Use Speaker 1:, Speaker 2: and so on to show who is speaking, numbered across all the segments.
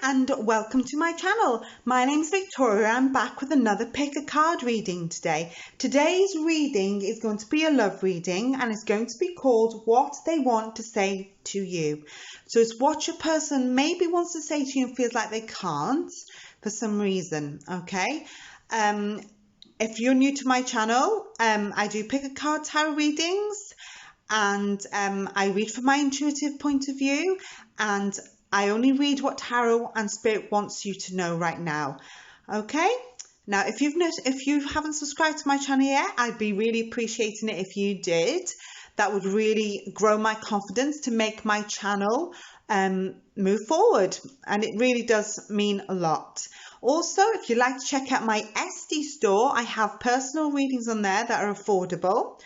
Speaker 1: and welcome to my channel. My name's Victoria. I'm back with another pick a card reading today. Today's reading is going to be a love reading and it's going to be called What They Want to Say to You. So it's what your person maybe wants to say to you and feels like they can't for some reason, okay? If you're new to my channel, I do pick a card tarot readings and I read from my intuitive point of view, and I only read what tarot and spirit wants you to know right now. Okay? Now, if you haven't subscribed to my channel yet, I'd be really appreciating it if you did. That would really grow my confidence to make my channel move forward, and it really does mean a lot. Also, if you'd like to check out my Etsy store, I have personal readings on there that are affordable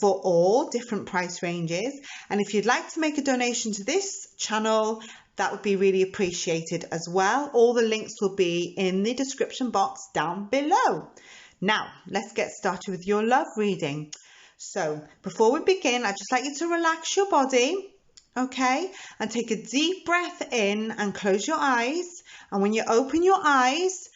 Speaker 1: for all different price ranges. And if you'd like to make a donation to this channel, that would be really appreciated as well. All the links will be in the description box down below. Now, let's get started with your love reading. So, before we begin, I'd just like you to relax your body, okay? And take a deep breath in and close your eyes. And when you open your eyes,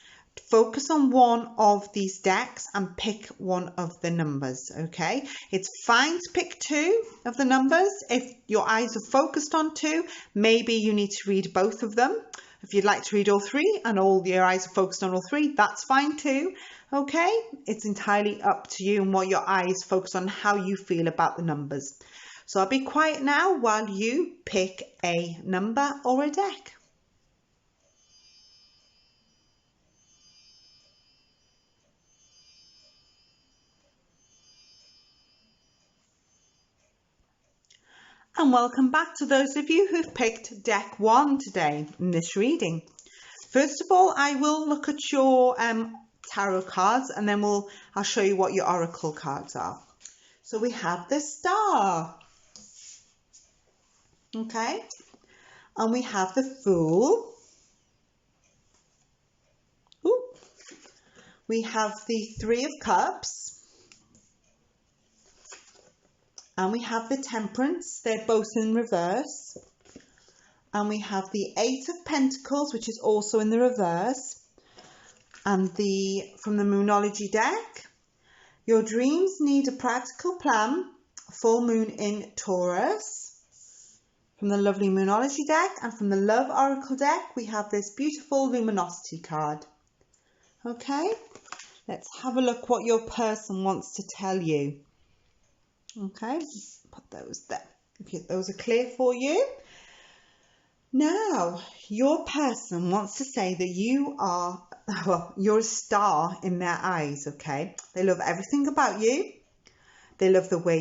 Speaker 1: focus on one of these decks and pick one of the numbers, okay? It's fine to pick two of the numbers. If your eyes are focused on two, maybe you need to read both of them. If you'd like to read all three and all your eyes are focused on all three, that's fine too, okay? It's entirely up to you and what your eyes focus on, how you feel about the numbers. So I'll be quiet now while you pick a number or a deck. And welcome back to those of you who've picked deck 1 today in this reading. First of all, I will look at your tarot cards and then I'll show you what your oracle cards are. So we have the Star, okay, and we have the Fool. Ooh. We have the Three of Cups. And we have the Temperance, they're both in reverse. And we have the Eight of Pentacles, which is also in the reverse. And from the Moonology deck, your dreams need a practical plan, full moon in Taurus. From the lovely Moonology deck and from the Love Oracle deck, we have this beautiful Luminosity card. Okay, let's have a look what your person wants to tell you. Okay, put those there. Okay, those are clear for you. Now, your person wants to say that you are, well, you're a star in their eyes, okay? They love everything about you. They love the way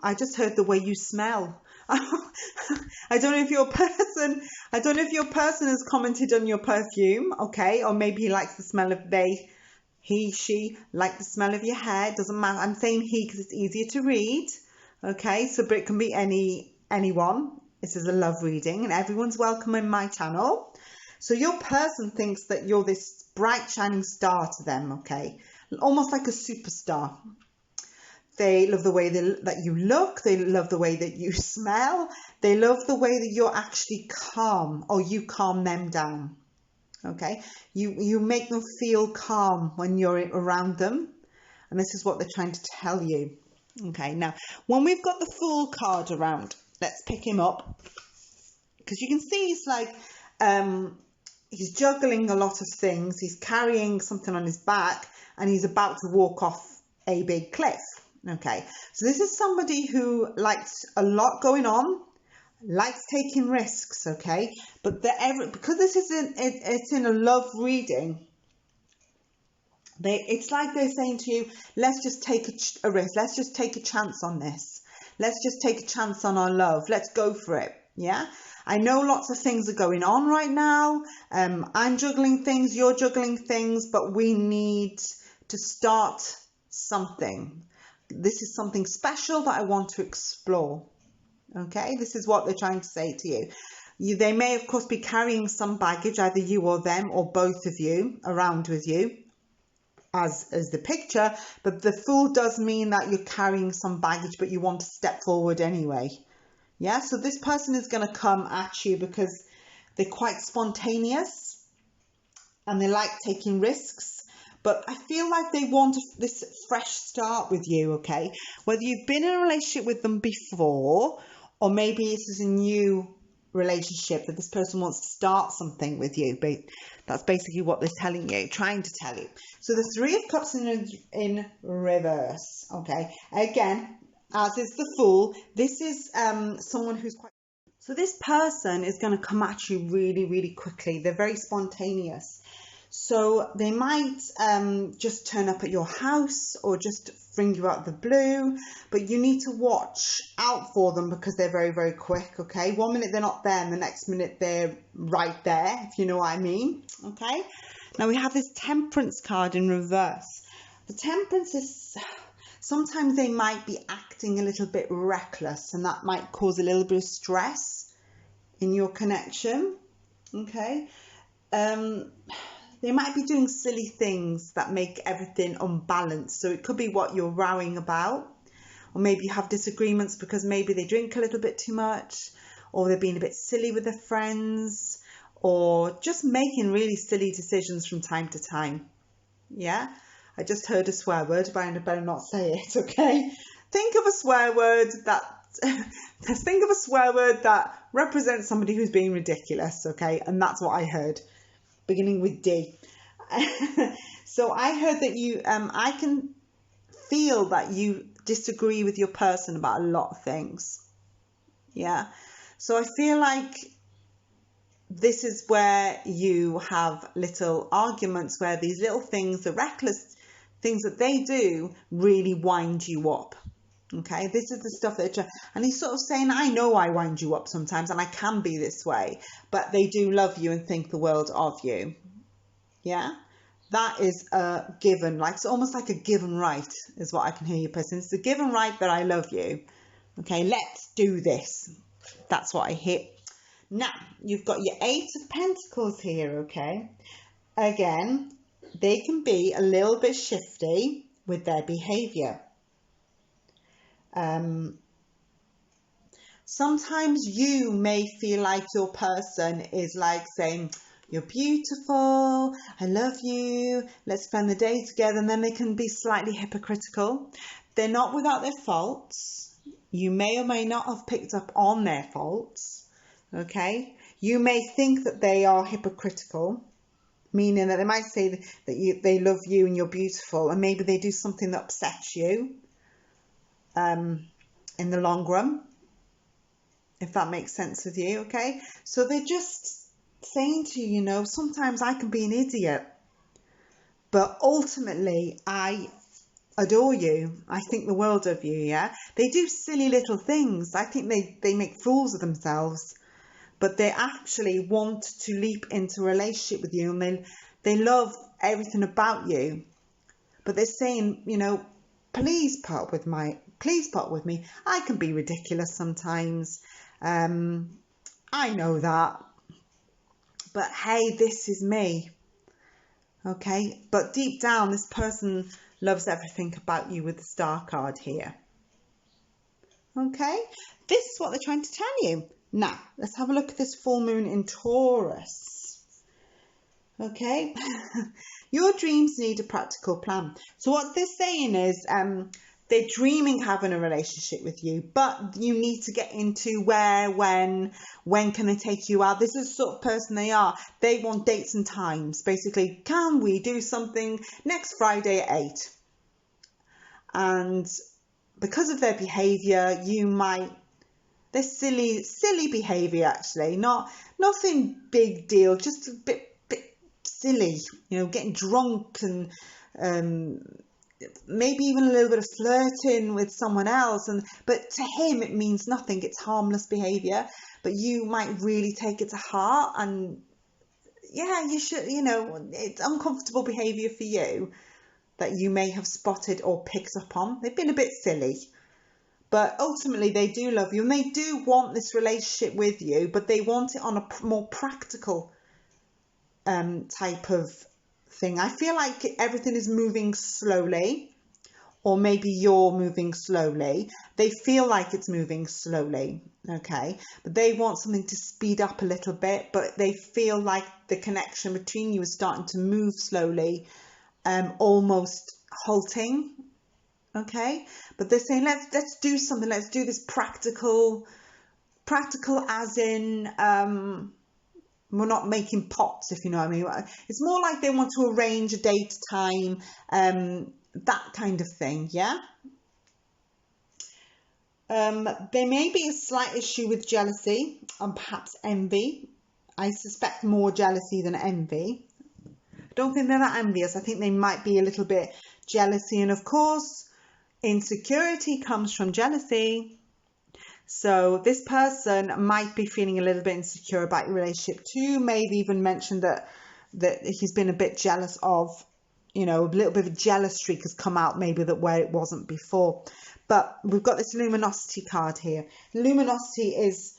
Speaker 1: I just heard the way you smell. I don't know if your person has commented on your perfume, okay? Or maybe he likes the smell of he, she, like the smell of your hair. Doesn't matter. I'm saying he because it's easier to read. Okay, so but it can be anyone. This is a love reading and everyone's welcome in my channel. So your person thinks that you're this bright shining star to them, okay? Almost like a superstar. They love the way that you look. They love the way that you smell. They love the way that you're actually calm, or you calm them down. Okay, you make them feel calm when you're around them, and this is what they're trying to tell you. Okay, now when we've got the Fool card around, let's pick him up, because you can see he's like he's juggling a lot of things. He's carrying something on his back and he's about to walk off a big cliff. Okay, so this is somebody who likes a lot going on, likes taking risks, okay, but because this is it's in a love reading, it's like they're saying to you, let's just take a risk, let's just take a chance on this, let's just take a chance on our love, let's go for it. Yeah, I know lots of things are going on right now. I'm juggling things, you're juggling things, but we need to start something. This is something special that I want to explore. Okay, this is what they're trying to say to you. They may, of course, be carrying some baggage, either you or them, or both of you, around with you, as the picture. But the Fool does mean that you're carrying some baggage, but you want to step forward anyway. Yeah, so this person is going to come at you because They're quite spontaneous and they like taking risks. But I feel like they want this fresh start with you, okay? Whether you've been in a relationship with them before, or maybe this is a new relationship that this person wants to start something with you. But that's basically what they're telling you, trying to tell you. So the Three of Cups in reverse, okay? Again, as is the Fool, this is someone who's quite... So this person is going to come at you really, really quickly. They're very spontaneous. So they might just turn up at your house or just ring you out of the blue, but you need to watch out for them because they're very, very quick, okay? 1 minute they're not there and the next minute they're right there, if you know what I mean, okay? Now we have this Temperance card in reverse. The Temperance is... Sometimes they might be acting a little bit reckless and that might cause a little bit of stress in your connection, okay? They might be doing silly things that make everything unbalanced. So it could be what you're rowing about, or maybe you have disagreements because maybe they drink a little bit too much, or they're being a bit silly with their friends, or just making really silly decisions from time to time. Yeah, I just heard a swear word, but I better not say it, okay? Think of a swear word that represents somebody who's being ridiculous, okay? And that's what I heard, beginning with D. So I heard that you, I can feel that you disagree with your person about a lot of things. Yeah. So I feel like this is where you have little arguments where these little things, the reckless things that they do, really wind you up. Okay, this is the stuff that, and he's sort of saying, I know I wind you up sometimes and I can be this way, but they do love you and think the world of you. Yeah, that is a given, like it's almost like a given right is what I can hear you person. It's a given right that I love you. Okay, let's do this. That's what I hear. Now, you've got your Eight of Pentacles here, okay? Again, they can be a little bit shifty with their behaviour. Sometimes you may feel like your person is like saying, you're beautiful, I love you, let's spend the day together, and then they can be slightly hypocritical. They're not without their faults. You may or may not have picked up on their faults, okay? You may think that they are hypocritical, meaning that they might say that they love you and you're beautiful, and maybe they do something that upsets you in the long run, if that makes sense with you, okay? So they're just saying to you, you know, sometimes I can be an idiot, but ultimately I adore you. I think the world of you, yeah? They do silly little things. I think they make fools of themselves, but they actually want to leap into a relationship with you, and they love everything about you, but they're saying, you know, please put up with me. I can be ridiculous sometimes. I know that. But hey, this is me. Okay? But deep down, this person loves everything about you with the Star card here. Okay? This is what they're trying to tell you. Now, let's have a look at this full moon in Taurus. Okay? Your dreams need a practical plan. So what they're saying is, they're dreaming having a relationship with you, but you need to get into where, when can they take you out? This is the sort of person they are. They want dates and times. Basically, can we do something next Friday at 8? And because of their behaviour, they're silly behaviour actually. Nothing big deal, just a bit silly, you know, getting drunk and maybe even a little bit of flirting with someone else, but to him it means nothing. It's harmless behavior, but you might really take it to heart, and yeah, you should, you know, it's uncomfortable behavior for you that you may have spotted or picked up on. They've been a bit silly, but ultimately they do love you and they do want this relationship with you, but they want it on a more practical type of thing. I feel like everything is moving slowly, or maybe you're moving slowly, They feel like it's moving slowly, okay? But they want something to speed up a little bit, but they feel like the connection between you is starting to move slowly, almost halting, okay? But they're saying, let's do something. Let's do this practical as in, we're not making pots, if you know what I mean. It's more like they want to arrange a date, time, that kind of thing, yeah? There may be a slight issue with jealousy and perhaps envy. I suspect more jealousy than envy. Don't think they're that envious. I think they might be a little bit jealousy. And of course, insecurity comes from jealousy. So this person might be feeling a little bit insecure about your relationship too. Maybe even mentioned that he's been a bit jealous of, you know, a little bit of a jealous streak has come out maybe that where it wasn't before. But we've got this luminosity card here. Luminosity is,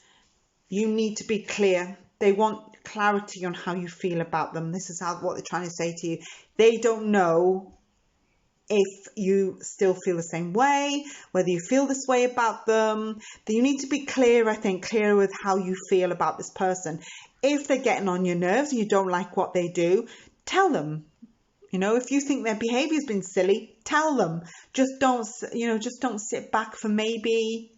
Speaker 1: you need to be clear. They want clarity on how you feel about them. This is what they're trying to say to you. They don't know if you still feel the same way, whether you feel this way about them. You need to be clear, I think, clear with how you feel about this person. If they're getting on your nerves and you don't like what they do, tell them. You know, if you think their behavior's been silly, tell them. Just don't sit back for maybe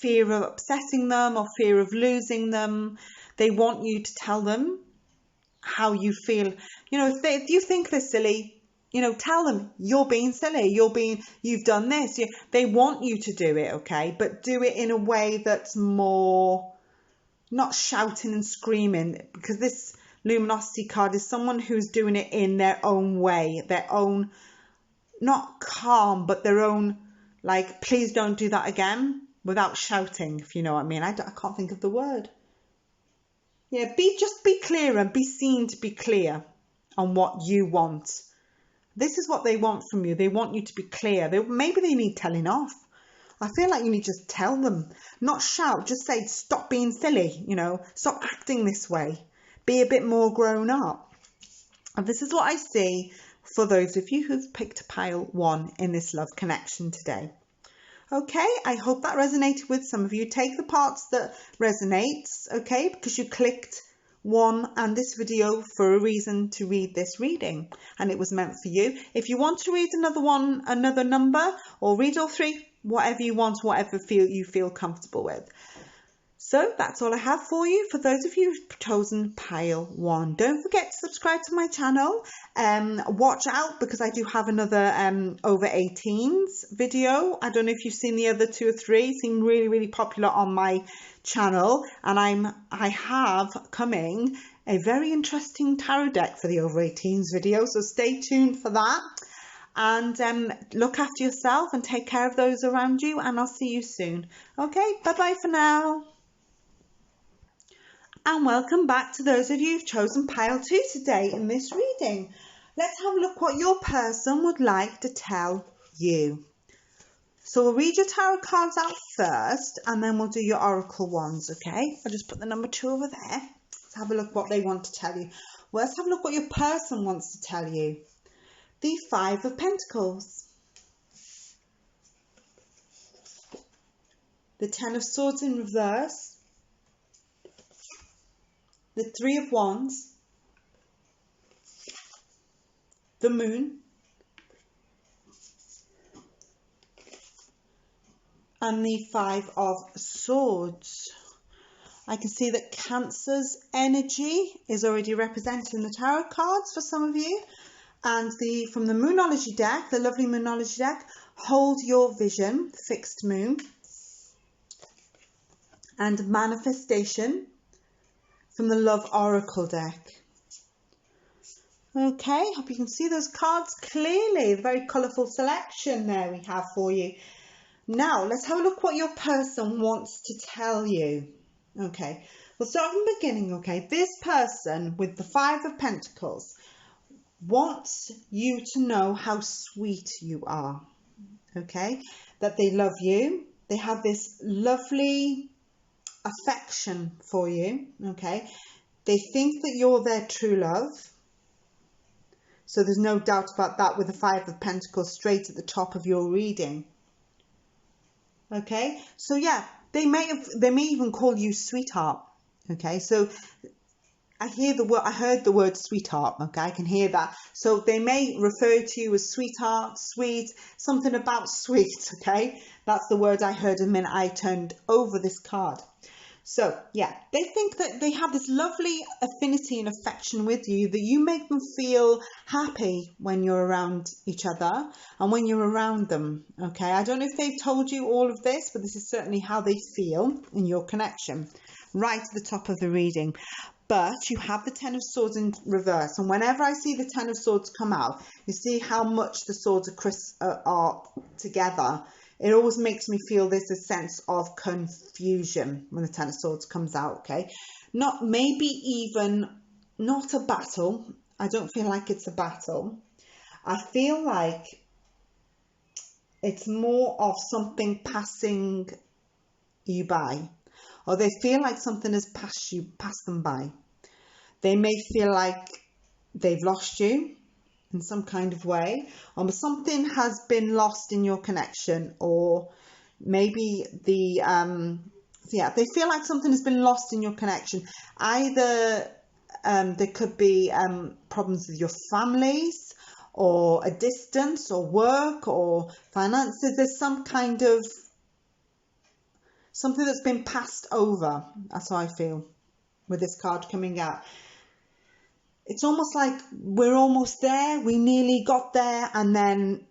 Speaker 1: fear of upsetting them or fear of losing them. They want you to tell them how you feel. You know, if you think they're silly, you know, tell them you're being silly. You've done this. They want you to do it, okay? But do it in a way that's more, not shouting and screaming, because this luminosity card is someone who's doing it in their own way, their own, not calm, but their own, like, please don't do that again, without shouting, if you know what I mean. I can't think of the word. Yeah, just be clear and be seen to be clear on what you want. This is what they want from you. They want you to be clear. Maybe they need telling off. I feel like you need to just tell them, not shout, just say, stop being silly, you know, stop acting this way. Be a bit more grown up. And this is what I see for those of you who've picked pile 1 in this love connection today. Okay, I hope that resonated with some of you. Take the parts that resonates, okay, because you clicked 1 and this video for a reason to read this reading, and it was meant for you. If you want to read another number, or read all 3, whatever you want, whatever you feel comfortable with. So that's all I have for you. For those of you who've chosen pile 1, don't forget to subscribe to my channel. Watch out, because I do have another over 18s video. I don't know if you've seen the other 2 or 3. Seem really, really popular on my channel, and I have coming a very interesting tarot deck for the over 18s video. So stay tuned for that. And look after yourself and take care of those around you, and I'll see you soon. Okay, bye-bye for now. And welcome back to those of you who've chosen pile 2 today in this reading. Let's have a look what your person would like to tell you. So we'll read your tarot cards out first, and then we'll do your oracle ones, okay? I'll just put the number 2 over there. Let's have a look what they want to tell you. Well, let's have a look what your person wants to tell you. The 5 of Pentacles. The 10 of Swords in reverse. The 3 of Wands, the Moon, and the 5 of Swords. I can see that Cancer's energy is already represented in the tarot cards for some of you. And from the Moonology deck, the lovely Moonology deck, Hold Your Vision, Fixed Moon, and Manifestation from the Love Oracle deck. Okay, hope you can see those cards clearly. Very colourful selection there we have for you. Now, let's have a look what your person wants to tell you. Okay, we'll start from the beginning, okay? This person with the 5 of Pentacles wants you to know how sweet you are, okay? That they love you. They have this lovely affection for you, okay? They think that you're their true love. So there's no doubt about that with the 5 of Pentacles straight at the top of your reading. Okay, so yeah, they may even call you sweetheart. Okay, so I heard the word sweetheart. Okay, I can hear that. So they may refer to you as sweetheart, sweet, something about sweet. Okay, that's the word I heard the minute I turned over this card. So yeah, they think that they have this lovely affinity and affection with you, that you make them feel happy when you're around each other and when you're around them. Okay, I don't know if they've told you all of this, but this is certainly how they feel in your connection, right at the top of the reading. But you have the Ten of Swords in reverse, and whenever I see the Ten of Swords come out, you see how much the swords are together. It always makes me feel there's a sense of confusion when the Ten of Swords comes out, okay? Maybe even not a battle. I don't feel like it's a battle. I feel like it's more of something passing you by, or they feel like something has passed them by. They may feel like they've lost you in some kind of way, or something has been lost in your connection, or maybe they feel like something has been lost in your connection. Either there could be problems with your families, or a distance, or work, or finances. There's some kind of something that's been passed over. That's how I feel with this card coming out. It's almost like we're almost there, we nearly got there, and then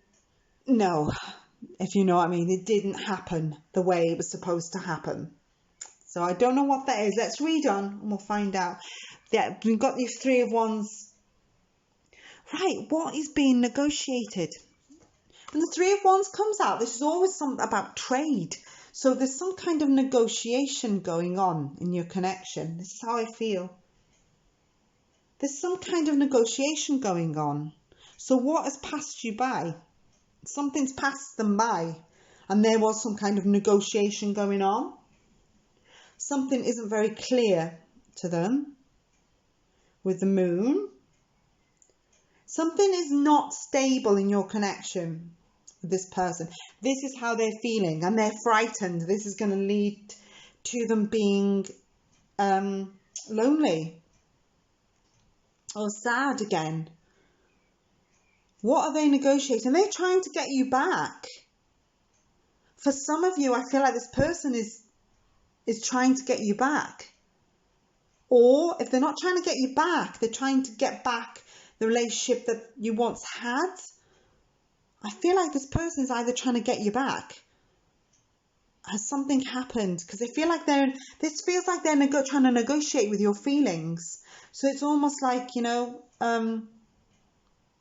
Speaker 1: no, if you know what I mean, it didn't happen the way it was supposed to happen. So I don't know what that is. Let's read on and we'll find out. Yeah, we've got these Three of Wands. Right, what is being negotiated? And the Three of Wands comes out. This is always something about trade. So there's some kind of negotiation going on in your connection. This is how I feel. There's some kind of negotiation going on. So what has passed you by? Something's passed them by, and there was some kind of negotiation going on. Something isn't very clear to them with the Moon. Something is not stable in your connection with this person. This is how they're feeling, and they're frightened. This is going to lead to them being lonely or sad again. What are they negotiating? They're trying to get you back. For some of you, I feel like this person is trying to get you back. Or if they're not trying to get you back, they're trying to get back the relationship that you once had. I feel like this person is either trying to get you back. Has something happened? Because they feel like this feels like they're trying to negotiate with your feelings. So it's almost like,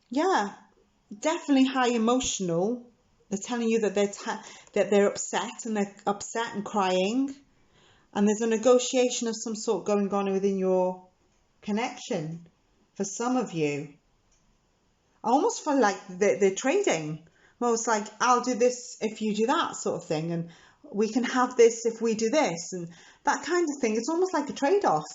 Speaker 1: yeah, definitely high emotional. They're telling you that they're upset, and they're upset and crying. And there's a negotiation of some sort going on within your connection for some of you. I almost feel like they're trading. Well, it's like, I'll do this if you do that sort of thing. And we can have this if we do this. And that kind of thing. It's almost like a trade-off.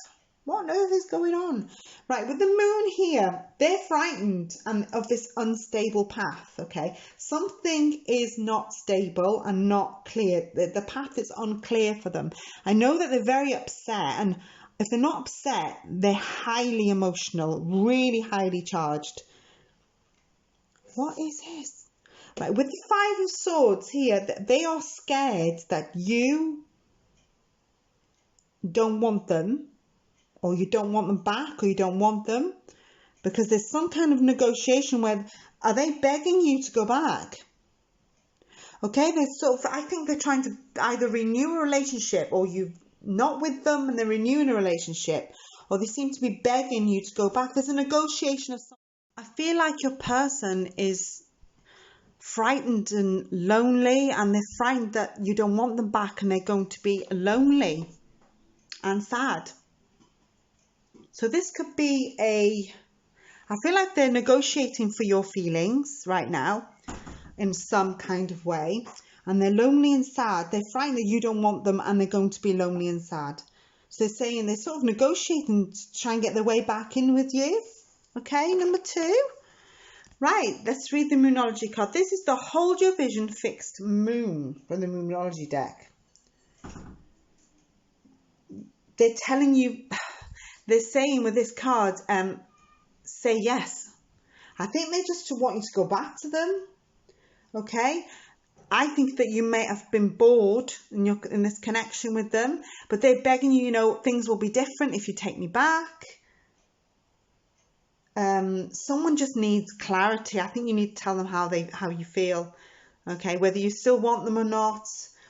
Speaker 1: What on earth is going on? Right, with the Moon here, they're frightened of this unstable path, okay? Something is not stable and not clear. The path is unclear for them. I know that they're very upset, and if they're not upset, they're highly emotional, really highly charged. What is this? Right, with the Five of Swords here, they are scared that you don't want them, or you don't want them back, or you don't want them, because there's some kind of negotiation where, are they begging you to go back? Okay, I think they're trying to either renew a relationship, or you're not with them and they're renewing a relationship, or they seem to be begging you to go back. There's a negotiation of something. I feel like your person is frightened and lonely, and they're frightened that you don't want them back, and they're going to be lonely and sad. So this could be I feel like they're negotiating for your feelings right now in some kind of way. And they're lonely and sad. They're frightened that you don't want them, and they're going to be lonely and sad. So they're saying they're sort of negotiating to try and get their way back in with you. Okay, number 2. Right, let's read the Moonology card. This is the Hold Your Vision Fixed Moon from the Moonology deck. They're telling you, they're saying with this card, say yes. I think they just want you to go back to them, okay? I think that you may have been bored in this connection with them, but they're begging you, you know, things will be different if you take me back. Someone just needs clarity. I think you need to tell them how you feel, okay? Whether you still want them or not,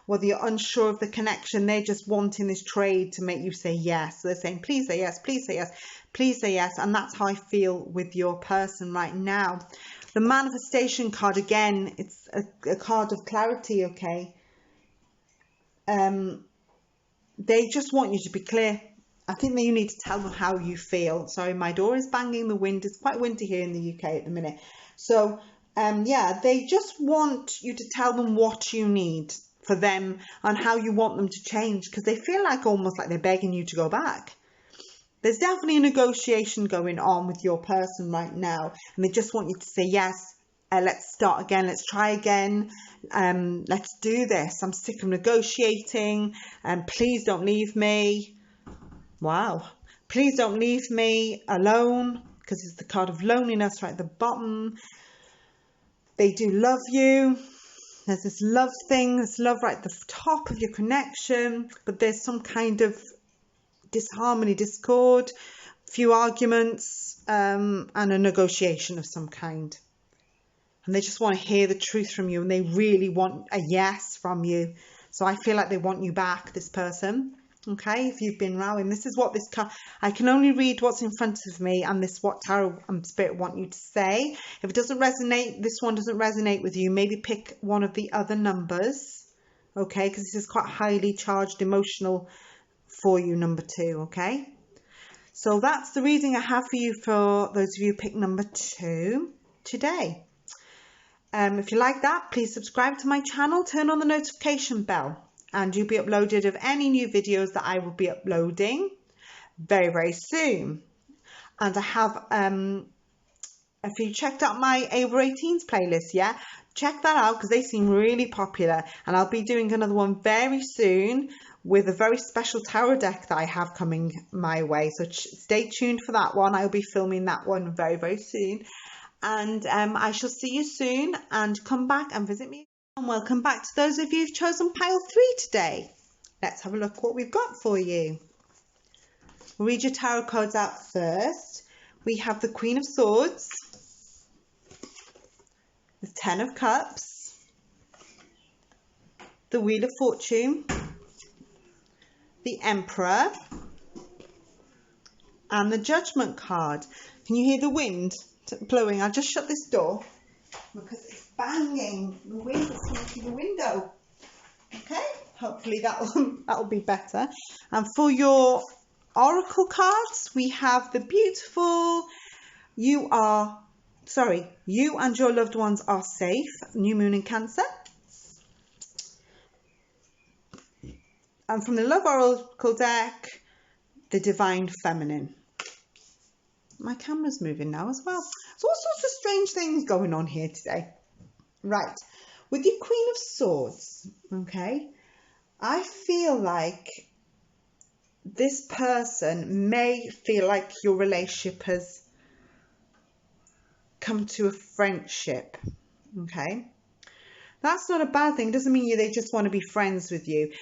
Speaker 1: whether you're unsure of the connection, they're just wanting this trade to make you say yes. So they're saying, please say yes, please say yes, please say yes. And that's how I feel with your person right now. The manifestation card, again, it's a card of clarity, okay? They just want you to be clear. I think that you need to tell them how you feel. Sorry, my door is banging, the wind. It's quite windy here in the UK at the minute. So, yeah, they just want you to tell them what you need for them and how you want them to change, because they feel like almost like they're begging you to go back. There's definitely a negotiation going on with your person right now, and they just want you to say yes. Let's start again. Let's try again. Let's do this. I'm sick of negotiating. Please don't leave me. Wow. Please don't leave me alone, because it's the card of loneliness right at the bottom. They do love you. There's this love thing, this love right at the top of your connection, but there's some kind of disharmony, discord, few arguments, and a negotiation of some kind. And they just want to hear the truth from you, and they really want a yes from you. So I feel like they want you back, this person. Okay, if you've been rowing, this is what this card, I can only read what's in front of me, and this what Tarot and Spirit want you to say. If it doesn't resonate, this one doesn't resonate with you, maybe pick one of the other numbers, okay, because this is quite highly charged emotional for you, number 2, okay? So that's the reading I have for you, for those of you who pick number 2 today. If you like that, please subscribe to my channel, turn on the notification bell, and you'll be uploaded of any new videos that I will be uploading very, very soon. And I have, if you checked out my Over 18s playlist, yeah, check that out, because they seem really popular. And I'll be doing another one very soon with a very special tarot deck that I have coming my way. So stay tuned for that one. I'll be filming that one very, very soon. And I shall see you soon, and come back and visit me. And welcome back to those of you who've chosen pile 3 today. Let's have a look what we've got for you. We'll read your tarot cards out first. We have the Queen of Swords, the 10 of Cups, the Wheel of Fortune, the Emperor, and the Judgment card. Can you hear the wind blowing? I'll just shut this door because it's banging. The wind is coming through the window. Okay, hopefully that'll be better. And for your oracle cards, we have the beautiful you and your loved ones are safe, new moon in Cancer. And from the love oracle deck, the divine feminine. My camera's moving now as well. So all sorts of strange things going on here today. Right, with your Queen of Swords, okay, I feel like this person may feel like your relationship has come to a friendship, okay. That's not a bad thing. It doesn't mean they just want to be friends with you.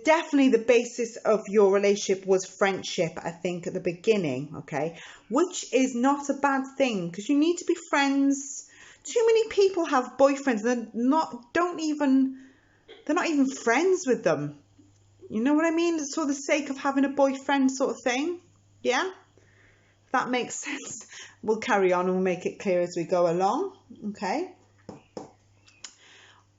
Speaker 1: Definitely the basis of your relationship was friendship, I think, at the beginning, okay? Which is not a bad thing, because you need to be friends. Too many people have boyfriends. They're not even friends with them. You know what I mean? It's for the sake of having a boyfriend sort of thing. Yeah? If that makes sense. We'll carry on and we'll make it clear as we go along, okay?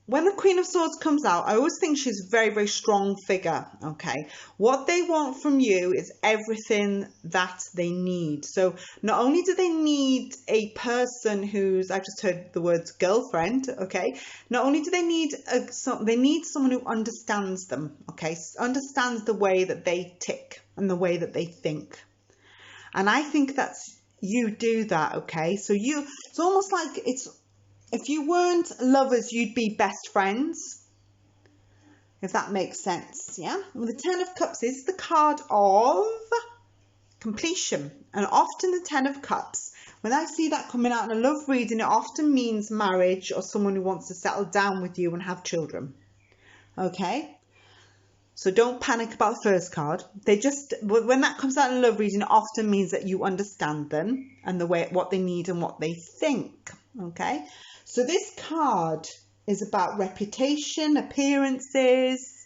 Speaker 1: When the Queen of Swords comes out, I always think she's a very, very strong figure, okay? What they want from you is everything that they need. So not only do they need a person who's, I just heard the words girlfriend, okay? Not only do they need, they need someone who understands them, okay? Understands the way that they tick and the way that they think. And I think that's you do that, okay? So it's almost like if you weren't lovers, you'd be best friends, if that makes sense, yeah? Well, the Ten of Cups is the card of completion, and often the Ten of Cups, when I see that coming out in a love reading, it often means marriage or someone who wants to settle down with you and have children, okay? So don't panic about the first card. When that comes out in a love reading, it often means that you understand them and what they need and what they think, okay? So this card is about reputation, appearances.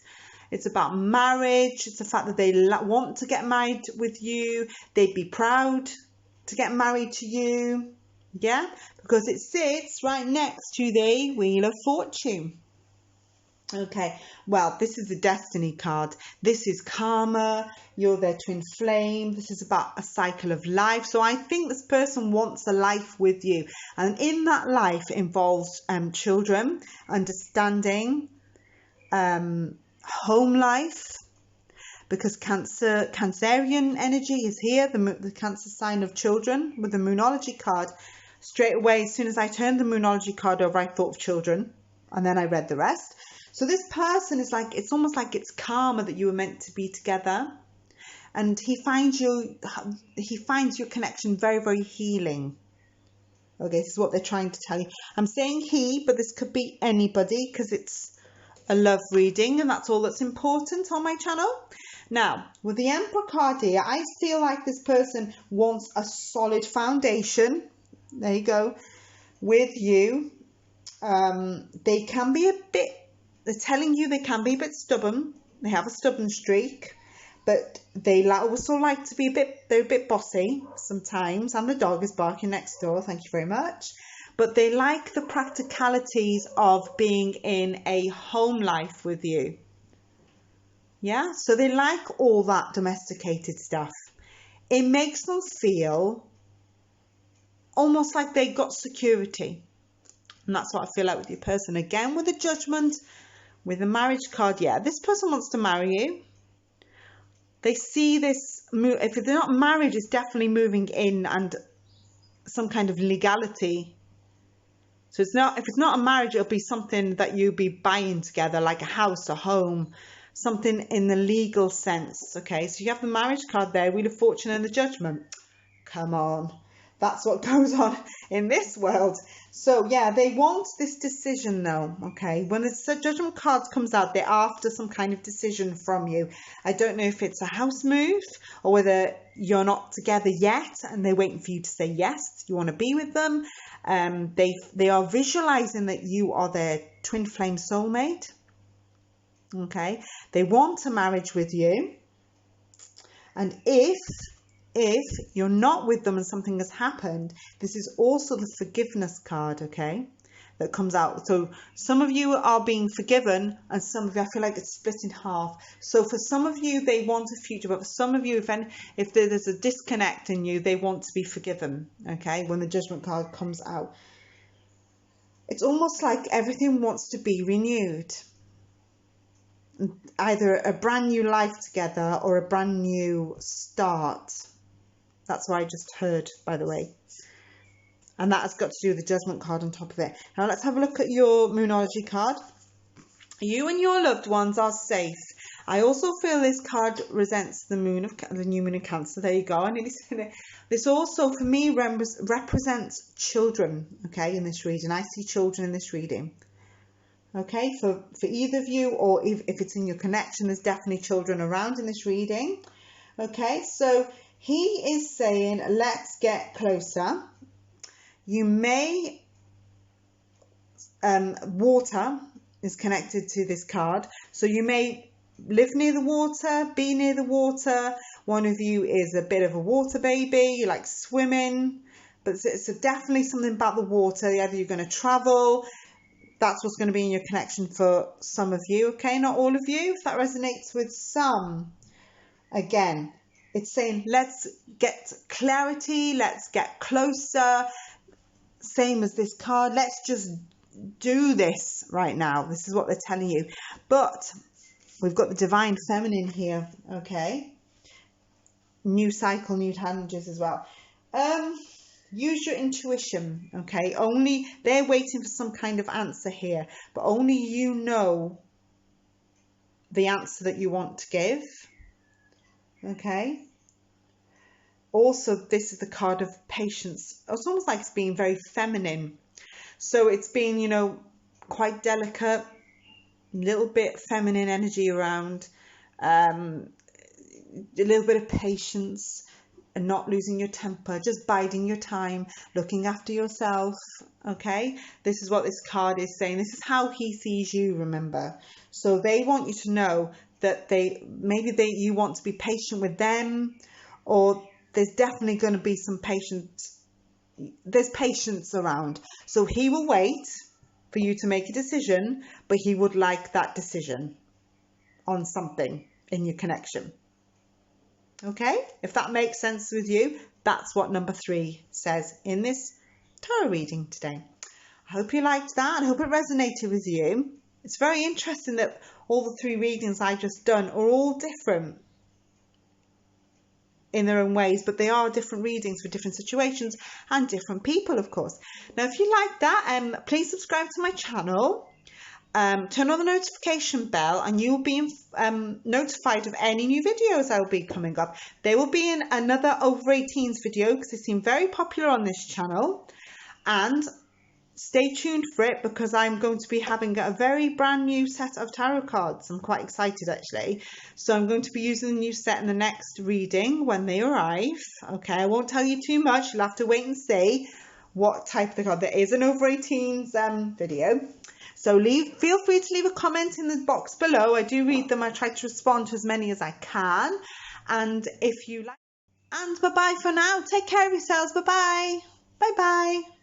Speaker 1: It's about marriage. It's the fact that they want to get married with you. They'd be proud to get married to you. Yeah? Because it sits right next to the Wheel of Fortune. Okay, well, this is the Destiny card. This is karma. You're their twin flame. This is about a cycle of life. So I think this person wants a life with you. And in that life involves children, understanding, home life, because Cancerian energy is here, the Cancer sign of children with the Moonology card. Straight away, as soon as I turned the Moonology card over, I thought of children, and then I read the rest. So this person is like, it's almost like it's karma that you were meant to be together, and he finds your connection very, very healing. Okay, this is what they're trying to tell you. I'm saying he, but this could be anybody because it's a love reading, and that's all that's important on my channel. Now, with the Emperor card here, I feel like this person wants a solid foundation. There you go. With you. They can be they're telling you they can be a bit stubborn. They have a stubborn streak, but they also like to be they're a bit bossy sometimes. And the dog is barking next door. Thank you very much. But they like the practicalities of being in a home life with you. Yeah, so they like all that domesticated stuff. It makes them feel almost like they got security. And that's what I feel like with your person. Again, with the Judgment, with the marriage card, yeah, this person wants to marry you. They see this, if they're not married, it's definitely moving in and some kind of legality. So if it's not a marriage, it'll be something that you'll be buying together, like a house, a home, something in the legal sense. Okay, so you have the marriage card there, Wheel of Fortune and the Judgment. Come on. That's what goes on in this world. So yeah, they want this decision though, okay? When the Judgment card comes out, they're after some kind of decision from you. I don't know if it's a house move or whether you're not together yet and they're waiting for you to say yes, you want to be with them. They are visualizing that you are their twin flame soulmate, okay? They want a marriage with you. And if you're not with them and something has happened, this is also the forgiveness card, okay, that comes out. So some of you are being forgiven and some of you, I feel like it's split in half. So for some of you, they want a future, but for some of you, if there's a disconnect in you, they want to be forgiven, okay, when the Judgment card comes out. It's almost like everything wants to be renewed. Either a brand new life together or a brand new start. That's what I just heard, by the way. And that has got to do with the Judgment card on top of it. Now let's have a look at your Moonology card. You and your loved ones are safe. I also feel this card represents the new moon of Cancer. There you go. I nearly said it. This also, for me, represents children, okay, in this reading. I see children in this reading. Okay, for either of you, or if it's in your connection, there's definitely children around in this reading. Okay, so he is saying, let's get closer. You may, water is connected to this card. So you may live near the water, be near the water. One of you is a bit of a water baby. You like swimming. But it's definitely something about the water. Either you're going to travel. That's what's going to be in your connection for some of you. Okay, not all of you. If that resonates with some. Again, it's saying, let's get clarity, let's get closer. Same as this card, let's just do this right now. This is what they're telling you. But we've got the Divine Feminine here, okay? New cycle, new challenges as well. Use your intuition, okay? Only they're waiting for some kind of answer here, but only you know the answer that you want to give, okay? Also, this is the card of patience. It's almost like it's being very feminine. So it's being, you know, quite delicate, little bit feminine energy around, a little bit of patience, and not losing your temper, just biding your time, looking after yourself, okay? This is what this card is saying. This is how he sees you, remember. So they want you to know that you want to be patient with them, or there's definitely going to be some patience. There's patience around. So he will wait for you to make a decision, but he would like that decision on something in your connection. Okay, if that makes sense with you, that's what number 3 says in this tarot reading today. I hope you liked that. I hope it resonated with you. It's very interesting that all the 3 readings I just done are all different in their own ways, but they are different readings for different situations and different people, of course. Now, if you like that, please subscribe to my channel. Turn on the notification bell and you will be notified of any new videos I will be coming up. They will be in another over 18s video because they seem very popular on this channel. And stay tuned for it because I'm going to be having a very brand new set of tarot cards. I'm quite excited actually. So I'm going to be using the new set in the next reading when they arrive. Okay, I won't tell you too much. You'll have to wait and see what type of card. There is an over 18s video. So feel free to leave a comment in the box below. I do read them. I try to respond to as many as I can. And if you like, and bye-bye for now. Take care of yourselves. Bye-bye. Bye-bye.